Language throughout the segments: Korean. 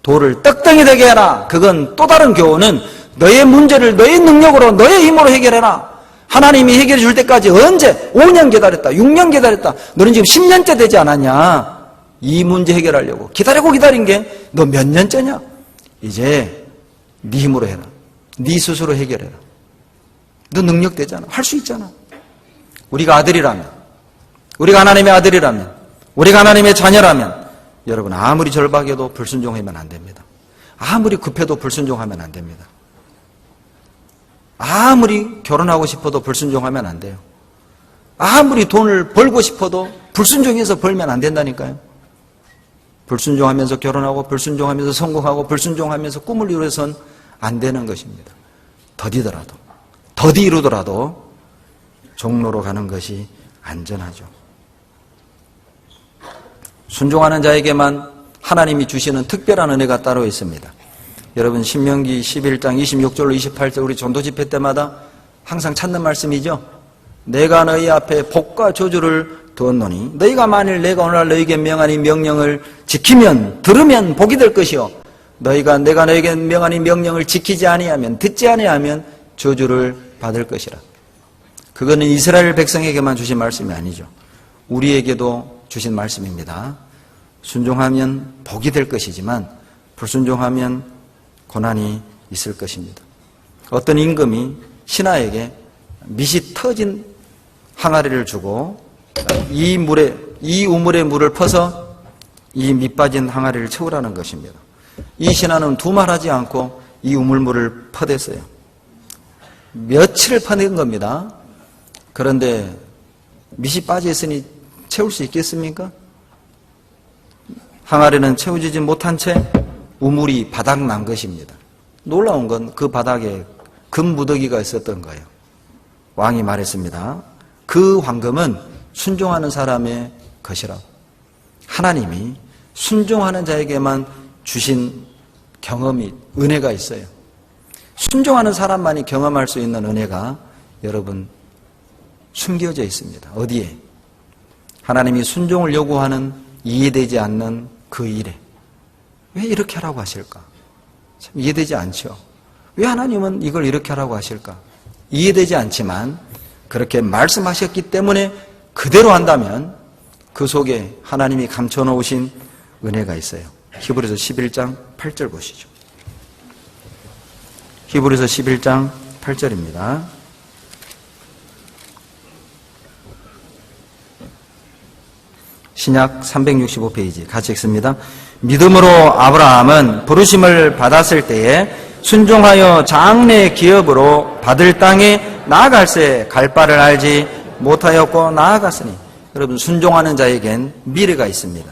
돌을 떡덩이 되게 해라. 그건 또 다른 교훈은 너의 문제를 너의 능력으로 너의 힘으로 해결해라. 하나님이 해결해 줄 때까지 언제? 5년 기다렸다. 6년 기다렸다. 너는 지금 10년째 되지 않았냐? 이 문제 해결하려고 기다리고 기다린 게 너 몇 년째냐? 이제 네 힘으로 해라. 네 스스로 해결해라. 너 능력 되잖아. 할 수 있잖아. 우리가 아들이라면, 우리가 하나님의 아들이라면, 우리가 하나님의 자녀라면 여러분 아무리 절박해도 불순종하면 안 됩니다. 아무리 급해도 불순종하면 안 됩니다. 아무리 결혼하고 싶어도 불순종하면 안 돼요. 아무리 돈을 벌고 싶어도 불순종해서 벌면 안 된다니까요. 불순종하면서 결혼하고 불순종하면서 성공하고 불순종하면서 꿈을 이루어서는 안 되는 것입니다. 더디 이루더라도 종로로 가는 것이 안전하죠. 순종하는 자에게만 하나님이 주시는 특별한 은혜가 따로 있습니다. 여러분 신명기 11장 26절로 28절 우리 전도 집회 때마다 항상 찾는 말씀이죠. 내가 너희 앞에 복과 저주를 두었노니 너희가 만일 내가 오늘날 너희에게 명한 이 명령을 지키면 들으면 복이 될 것이요 내가 너희에게 명한 이 명령을 지키지 아니하면 듣지 아니하면 저주를 받을 것이라. 그거는 이스라엘 백성에게만 주신 말씀이 아니죠. 우리에게도 주신 말씀입니다. 순종하면 복이 될 것이지만 불순종하면 고난이 있을 것입니다. 어떤 임금이 신하에게 밑이 터진 항아리를 주고 이 우물에 물을 퍼서 이 밑 빠진 항아리를 채우라는 것입니다. 이 신하는 두말하지 않고 이 우물물을 퍼댔어요. 며칠을 퍼낸 겁니다. 그런데 밑이 빠져 있으니 채울 수 있겠습니까? 항아리는 채워지지 못한 채 우물이 바닥난 것입니다. 놀라운 건 그 바닥에 금 무더기가 있었던 거예요. 왕이 말했습니다. 그 황금은 순종하는 사람의 것이라고. 하나님이 순종하는 자에게만 주신 경험이, 은혜가 있어요. 순종하는 사람만이 경험할 수 있는 은혜가 여러분 숨겨져 있습니다. 어디에? 하나님이 순종을 요구하는 이해되지 않는 그 일에. 왜 이렇게 하라고 하실까? 참 이해되지 않죠. 왜 하나님은 이걸 이렇게 하라고 하실까? 이해되지 않지만 그렇게 말씀하셨기 때문에 그대로 한다면 그 속에 하나님이 감춰놓으신 은혜가 있어요. 히브리서 11장 8절 보시죠. 히브리서 11장 8절입니다. 신약 365페이지 같이 읽습니다. 믿음으로 아브라함은 부르심을 받았을 때에 순종하여 장래 기업으로 받을 땅에 나아갈새 갈 바를 알지 못하였고 나아갔으니. 여러분 순종하는 자에겐 미래가 있습니다.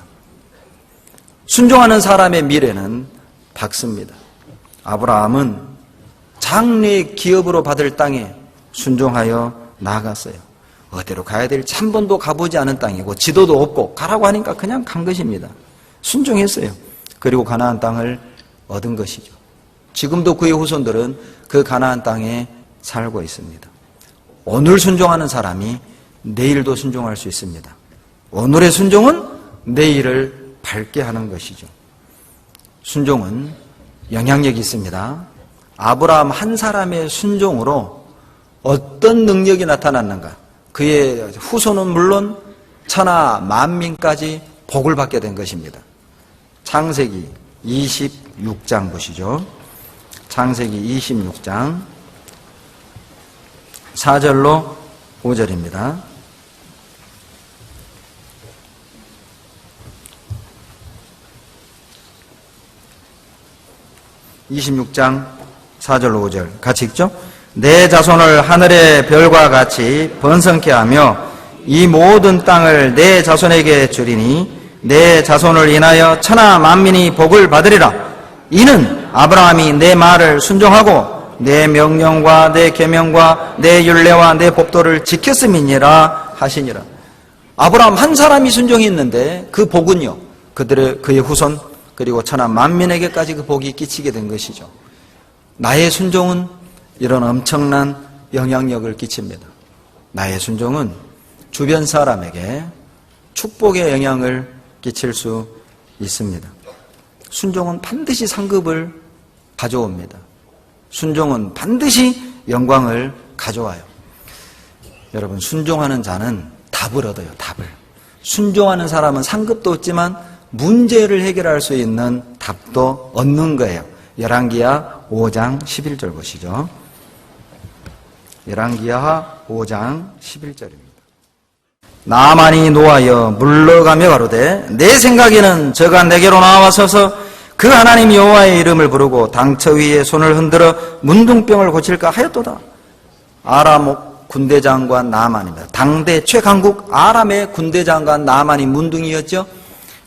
순종하는 사람의 미래는 밝습니다. 아브라함은 장래 기업으로 받을 땅에 순종하여 나아갔어요. 어디로 가야 될지 한 번도 가보지 않은 땅이고 지도도 없고 가라고 하니까 그냥 간 것입니다. 순종했어요. 그리고 가나안 땅을 얻은 것이죠. 지금도 그의 후손들은 그 가나안 땅에 살고 있습니다. 오늘 순종하는 사람이 내일도 순종할 수 있습니다. 오늘의 순종은 내일을 밝게 하는 것이죠. 순종은 영향력이 있습니다. 아브라함 한 사람의 순종으로 어떤 능력이 나타났는가? 그의 후손은 물론 천하 만민까지 복을 받게 된 것입니다. 창세기 26장 보시죠. 창세기 26장 4절로 5절입니다. (26장 4절로 5절) 같이 읽죠. 내 자손을 하늘의 별과 같이 번성케 하며 이 모든 땅을 내 자손에게 주리니 내 자손을 인하여 천하 만민이 복을 받으리라. 이는 아브라함이 내 말을 순종하고 내 명령과 내 계명과 내 율례와 내 법도를 지켰음이니라 하시니라. 아브라함 한 사람이 순종했는데 그 복은요, 그의 후손 그리고 천하 만민에게까지 그 복이 끼치게 된 것이죠. 나의 순종은 이런 엄청난 영향력을 끼칩니다. 나의 순종은 주변 사람에게 축복의 영향을 끼칠 수 있습니다. 순종은 반드시 상급을 가져옵니다. 순종은 반드시 영광을 가져와요. 여러분, 순종하는 자는 답을 얻어요. 답을. 순종하는 사람은 상급도 얻지만 문제를 해결할 수 있는 답도 얻는 거예요. 열왕기하 5장 11절 보시죠. 열왕기하 5장 11절입니다. 나만이 노하여 물러가며 가로되 내 생각에는 저가 내게로 나와서서 그 하나님 여호와의 이름을 부르고 당처 위에 손을 흔들어 문둥병을 고칠까 하였도다. 아람 군대장관 나만입니다. 당대 최강국 아람의 군대장관 나만이 문둥이였죠.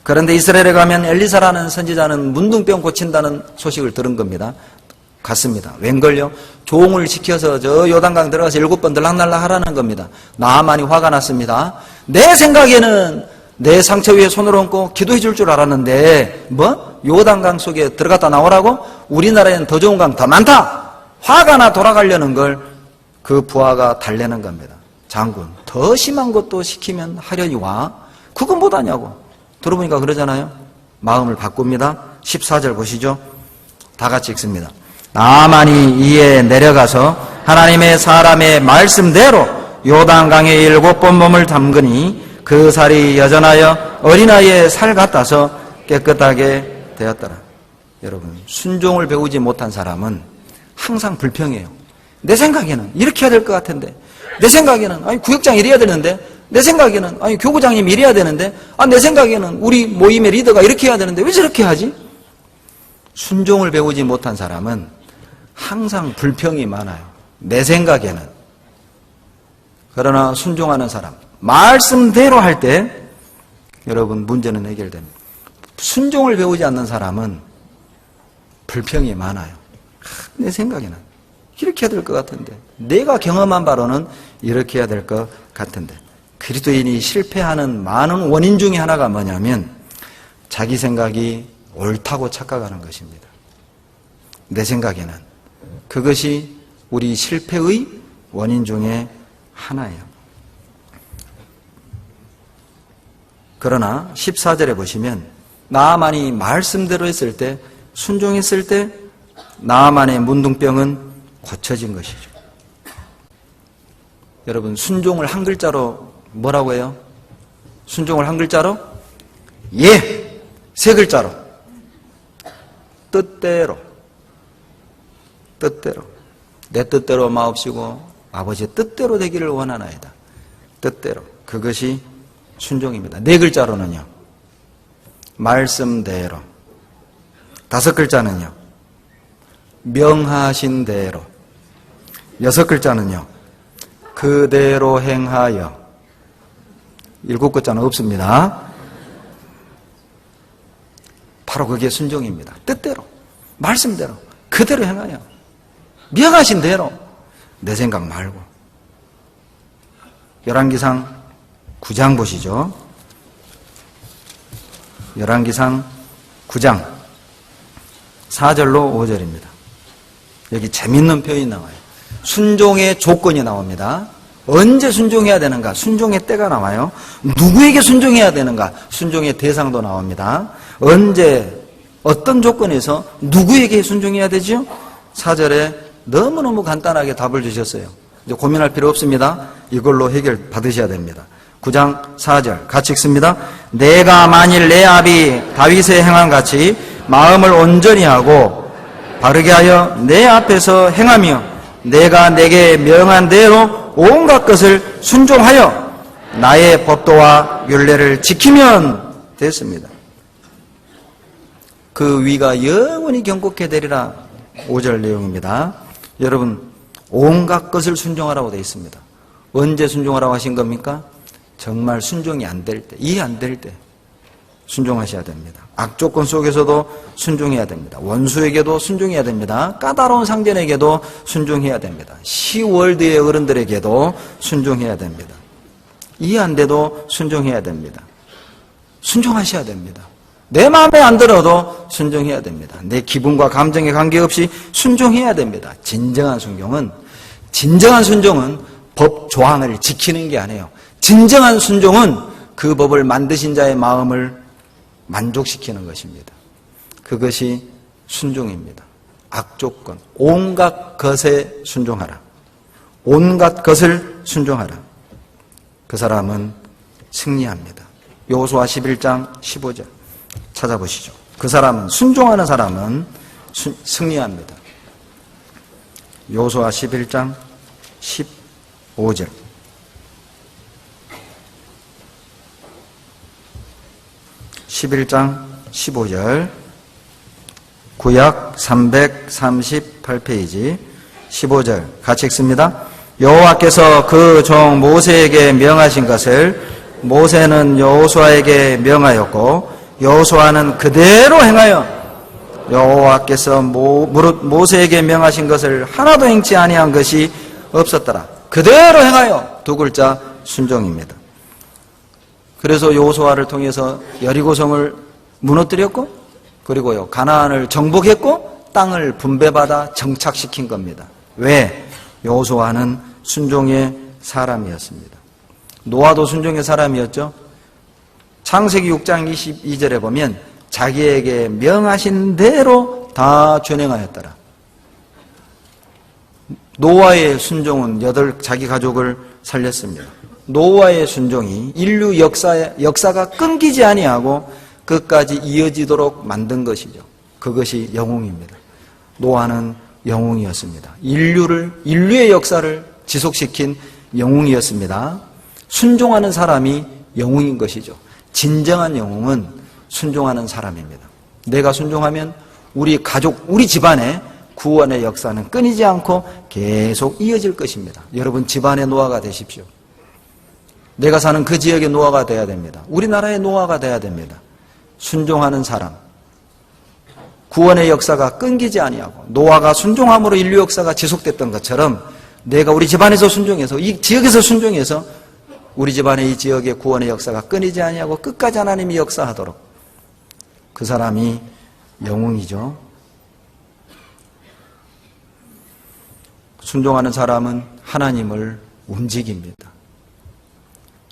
그런데 이스라엘에 가면 엘리사라는 선지자는 문둥병 고친다는 소식을 들은 겁니다. 갔습니다. 웬걸요? 종을 시켜서 저 요단강 들어가서 7번 들락날락 하라는 겁니다. 나만이 화가 났습니다. 내 생각에는 내 상처 위에 손을 얹고 기도해 줄 줄 알았는데 요단강 속에 들어갔다 나오라고? 우리나라에는 더 좋은 강 더 많다. 화가 나 돌아가려는 걸 그 부하가 달래는 겁니다. 장군, 더 심한 것도 시키면 하려니 와. 그건 못하냐고. 들어보니까 그러잖아요. 마음을 바꿉니다. 14절 보시죠. 다 같이 읽습니다. 나만이 이에 내려가서 하나님의 사람의 말씀대로 요단강에 7번 몸을 담그니 그 살이 여전하여 어린아이의 살 같아서 깨끗하게 되었더라. 여러분, 순종을 배우지 못한 사람은 항상 불평해요. 내 생각에는 이렇게 해야 될 것 같은데, 내 생각에는 구역장 이래야 되는데, 내 생각에는 교구장님 이래야 되는데, 내 생각에는 우리 모임의 리더가 이렇게 해야 되는데 왜 저렇게 하지? 순종을 배우지 못한 사람은 항상 불평이 많아요. 내 생각에는. 그러나 순종하는 사람, 말씀대로 할 때 여러분 문제는 해결됩니다. 순종을 배우지 않는 사람은 불평이 많아요. 내 생각에는 이렇게 해야 될 것 같은데, 내가 경험한 바로는 이렇게 해야 될 것 같은데. 그리스도인이 실패하는 많은 원인 중에 하나가 뭐냐면 자기 생각이 옳다고 착각하는 것입니다. 내 생각에는. 그것이 우리 실패의 원인 중에 하나예요. 그러나 14절에 보시면 나아만이 말씀대로 했을 때, 순종했을 때 나아만의 문둥병은 고쳐진 것이죠. 여러분, 순종을 한 글자로 뭐라고 해요? 순종을 한 글자로? 예! 3글자로. 뜻대로. 뜻대로. 내 뜻대로 마옵시고 아버지의 뜻대로 되기를 원하나이다. 뜻대로. 그것이 순종입니다. 4글자로는요. 말씀대로. 5글자는요. 명하신 대로. 6글자는요. 그대로 행하여. 7글자는 없습니다. 바로 그게 순종입니다. 뜻대로, 말씀대로, 그대로 행하여. 명하신 대로. 내 생각 말고. 열왕기상 9장 보시죠. 열왕기상 9장 4절로 5절입니다. 여기 재밌는 표현이 나와요. 순종의 조건이 나옵니다. 언제 순종해야 되는가? 순종의 때가 나와요. 누구에게 순종해야 되는가? 순종의 대상도 나옵니다. 언제, 어떤 조건에서 누구에게 순종해야 되죠? 4절에 너무너무 간단하게 답을 주셨어요. 이제 고민할 필요 없습니다. 이걸로 해결 받으셔야 됩니다. 9장 4절 같이 읽습니다. 내가 만일 내 아비 다윗의 행한 같이 마음을 온전히 하고 바르게 하여 내 앞에서 행하며 내가 내게 명한 대로 온갖 것을 순종하여 나의 법도와 율례를 지키면 됐습니다. 그 위가 영원히 경고케 되리라. 5절 내용입니다. 여러분, 온갖 것을 순종하라고 되어 있습니다. 언제 순종하라고 하신 겁니까? 정말 순종이 안 될 때, 이해 안 될 때 순종하셔야 됩니다. 악조건 속에서도 순종해야 됩니다. 원수에게도 순종해야 됩니다. 까다로운 상전에게도 순종해야 됩니다. 시월드의 어른들에게도 순종해야 됩니다. 이해 안 돼도 순종해야 됩니다. 순종하셔야 됩니다. 내 마음에 안 들어도 순종해야 됩니다. 내 기분과 감정에 관계없이 순종해야 됩니다. 진정한 순종은 법 조항을 지키는 게 아니에요. 진정한 순종은 그 법을 만드신 자의 마음을 만족시키는 것입니다. 그것이 순종입니다. 악조건, 온갖 것에 순종하라. 온갖 것을 순종하라. 그 사람은 승리합니다. 여호수아 11장 15절 찾아보시죠. 그 사람은, 순종하는 사람은 승리합니다. 여호수아 11장 15절. 구약 338페이지 15절 같이 읽습니다. 여호와께서 그 종 모세에게 명하신 것을 모세는 여호수아에게 명하였고 여호수아는 그대로 행하여 여호와께서 모세에게 명하신 것을 하나도 행치 아니한 것이 없었더라. 그대로 행하여 두 글자 순종입니다. 그래서 여호수아를 통해서 여리고성을 무너뜨렸고 그리고요 가나안을 정복했고 땅을 분배받아 정착시킨 겁니다. 왜? 여호수아는 순종의 사람이었습니다. 노아도 순종의 사람이었죠. 창세기 6장 22절에 보면 자기에게 명하신 대로 다 준행하였더라. 노아의 순종은 자기 가족을 살렸습니다. 노아의 순종이 인류 역사가 끊기지 아니하고 끝까지 이어지도록 만든 것이죠. 그것이 영웅입니다. 노아는 영웅이었습니다. 인류의 역사를 지속시킨 영웅이었습니다. 순종하는 사람이 영웅인 것이죠. 진정한 영웅은 순종하는 사람입니다. 내가 순종하면 우리 가족, 우리 집안의 구원의 역사는 끊이지 않고 계속 이어질 것입니다. 여러분 집안의 노아가 되십시오. 내가 사는 그 지역의 노아가 되어야 됩니다. 우리나라의 노아가 되어야 됩니다. 순종하는 사람, 구원의 역사가 끊기지 아니하고 노아가 순종함으로 인류 역사가 지속됐던 것처럼 내가 우리 집안에서 순종해서 이 지역에서 순종해서 우리 집안의 이 지역의 구원의 역사가 끊이지 아니하고 끝까지 하나님이 역사하도록 그 사람이 영웅이죠. 순종하는 사람은 하나님을 움직입니다.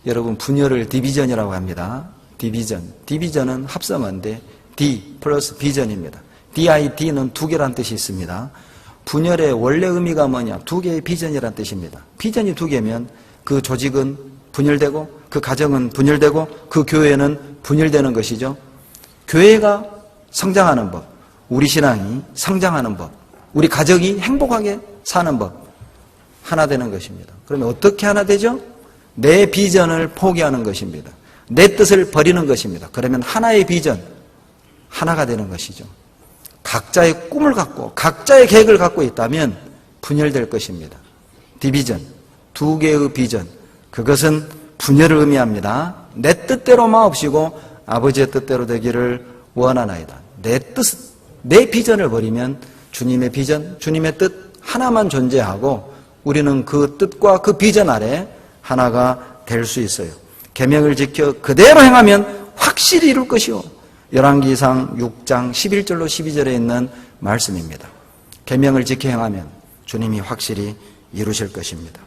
여러분 분열을 디비전이라고 합니다. 디비전은 합성어인데 D 플러스 비전입니다. DID는 두 개란 뜻이 있습니다. 분열의 원래 의미가 뭐냐? 두 개의 비전이란 뜻입니다. 비전이 두 개면 그 조직은 분열되고 그 가정은 분열되고 그 교회는 분열되는 것이죠. 교회가 성장하는 법, 우리 신앙이 성장하는 법, 우리 가정이 행복하게 사는 법, 하나 되는 것입니다. 그러면 어떻게 하나 되죠? 내 비전을 포기하는 것입니다. 내 뜻을 버리는 것입니다. 그러면 하나의 비전, 하나가 되는 것이죠. 각자의 꿈을 갖고 각자의 계획을 갖고 있다면 분열될 것입니다. 디비전, 두 개의 비전, 그것은 분열을 의미합니다. 내 뜻대로 마옵시고 아버지의 뜻대로 되기를 원하나이다. 내 비전을 버리면 주님의 비전, 주님의 뜻 하나만 존재하고 우리는 그 뜻과 그 비전 아래 하나가 될 수 있어요. 계명을 지켜 그대로 행하면 확실히 이룰 것이요. 열왕기상 6장 11절로 12절에 있는 말씀입니다. 계명을 지켜 행하면 주님이 확실히 이루실 것입니다.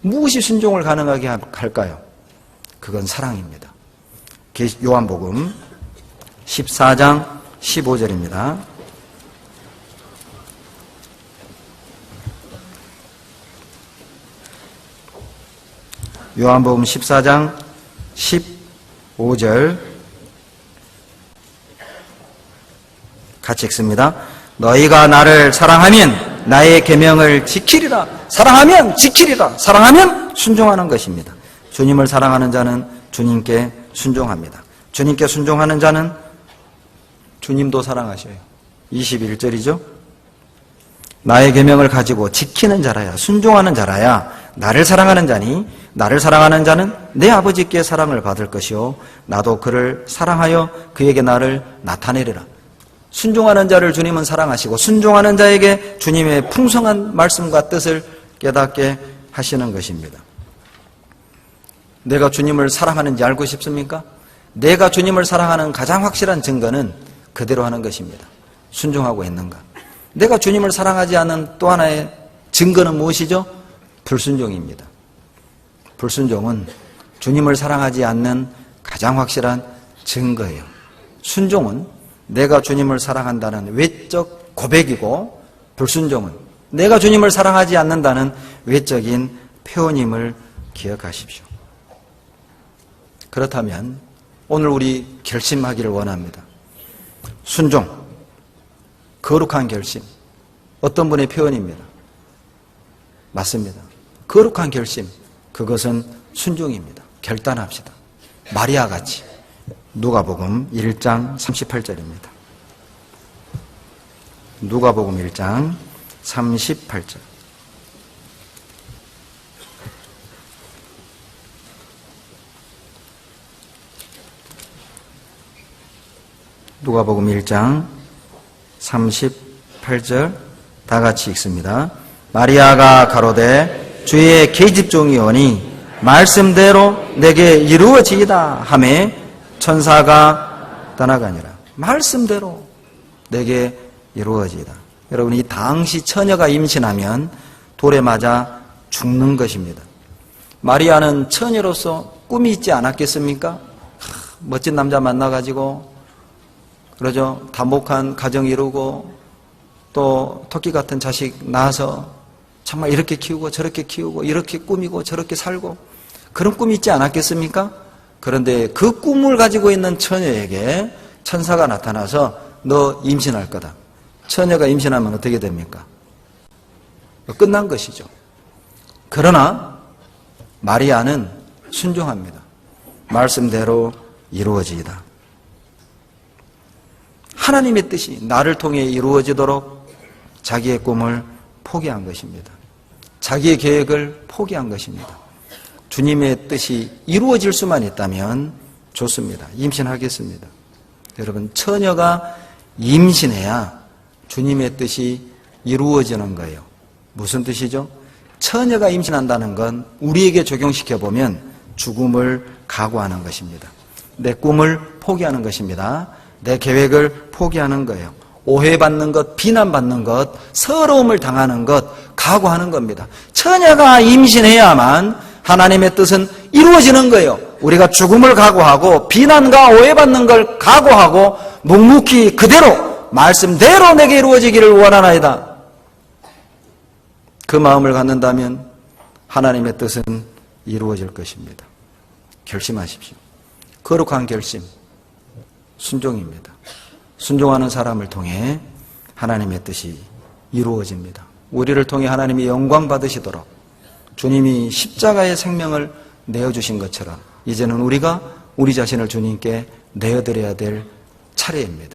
무엇이 순종을 가능하게 할까요? 그건 사랑입니다. 요한복음 14장 15절입니다. 요한복음 14장 15절 같이 읽습니다. 너희가 나를 사랑하면 나의 계명을 지키리라. 사랑하면 지키리라. 사랑하면 순종하는 것입니다. 주님을 사랑하는 자는 주님께 순종합니다. 주님께 순종하는 자는 주님도 사랑하셔요. 21절이죠. 나의 계명을 가지고 지키는 자라야, 순종하는 자라야 나를 사랑하는 자니 나를 사랑하는 자는 내 아버지께 사랑을 받을 것이요 나도 그를 사랑하여 그에게 나를 나타내리라. 순종하는 자를 주님은 사랑하시고 순종하는 자에게 주님의 풍성한 말씀과 뜻을 깨닫게 하시는 것입니다. 내가 주님을 사랑하는지 알고 싶습니까? 내가 주님을 사랑하는 가장 확실한 증거는 그대로 하는 것입니다. 순종하고 있는가? 내가 주님을 사랑하지 않는 또 하나의 증거는 무엇이죠? 불순종입니다. 불순종은 주님을 사랑하지 않는 가장 확실한 증거예요. 순종은 내가 주님을 사랑한다는 외적 고백이고, 불순종은 내가 주님을 사랑하지 않는다는 외적인 표현임을 기억하십시오. 그렇다면 오늘 우리 결심하기를 원합니다. 순종, 거룩한 결심, 어떤 분의 표현입니다. 맞습니다. 거룩한 결심, 그것은 순종입니다. 결단합시다. 마리아 같이. 누가복음 1장 38절입니다. 누가복음 1장 38절. 누가복음 1장 38절 다 같이 읽습니다. 마리아가 가로되 주의 계집종이 오니 말씀대로 내게 이루어지이다 하매 천사가 떠나가니라. 말씀대로 내게 이루어지이다. 여러분, 이 당시 처녀가 임신하면 돌에 맞아 죽는 것입니다. 마리아는 처녀로서 꿈이 있지 않았겠습니까? 멋진 남자 만나가지고 그러죠. 다복한 가정 이루고 또 토끼 같은 자식 낳아서 정말 이렇게 키우고 저렇게 키우고 이렇게 꾸미고 저렇게 살고 그런 꿈이 있지 않았겠습니까? 그런데 그 꿈을 가지고 있는 처녀에게 천사가 나타나서 너 임신할 거다. 처녀가 임신하면 어떻게 됩니까? 끝난 것이죠. 그러나 마리아는 순종합니다. 말씀대로 이루어지이다. 하나님의 뜻이 나를 통해 이루어지도록 자기의 꿈을 포기한 것입니다. 자기의 계획을 포기한 것입니다. 주님의 뜻이 이루어질 수만 있다면 좋습니다. 임신하겠습니다. 여러분, 처녀가 임신해야 주님의 뜻이 이루어지는 거예요. 무슨 뜻이죠? 처녀가 임신한다는 건 우리에게 적용시켜보면 죽음을 각오하는 것입니다. 내 꿈을 포기하는 것입니다. 내 계획을 포기하는 거예요. 오해받는 것, 비난받는 것, 서러움을 당하는 것, 각오하는 겁니다. 처녀가 임신해야만 하나님의 뜻은 이루어지는 거예요. 우리가 죽음을 각오하고 비난과 오해받는 걸 각오하고 묵묵히 그대로 말씀대로 내게 이루어지기를 원하나이다. 그 마음을 갖는다면 하나님의 뜻은 이루어질 것입니다. 결심하십시오. 거룩한 결심, 순종입니다. 순종하는 사람을 통해 하나님의 뜻이 이루어집니다. 우리를 통해 하나님이 영광 받으시도록 주님이 십자가의 생명을 내어주신 것처럼 이제는 우리가 우리 자신을 주님께 내어드려야 될 차례입니다.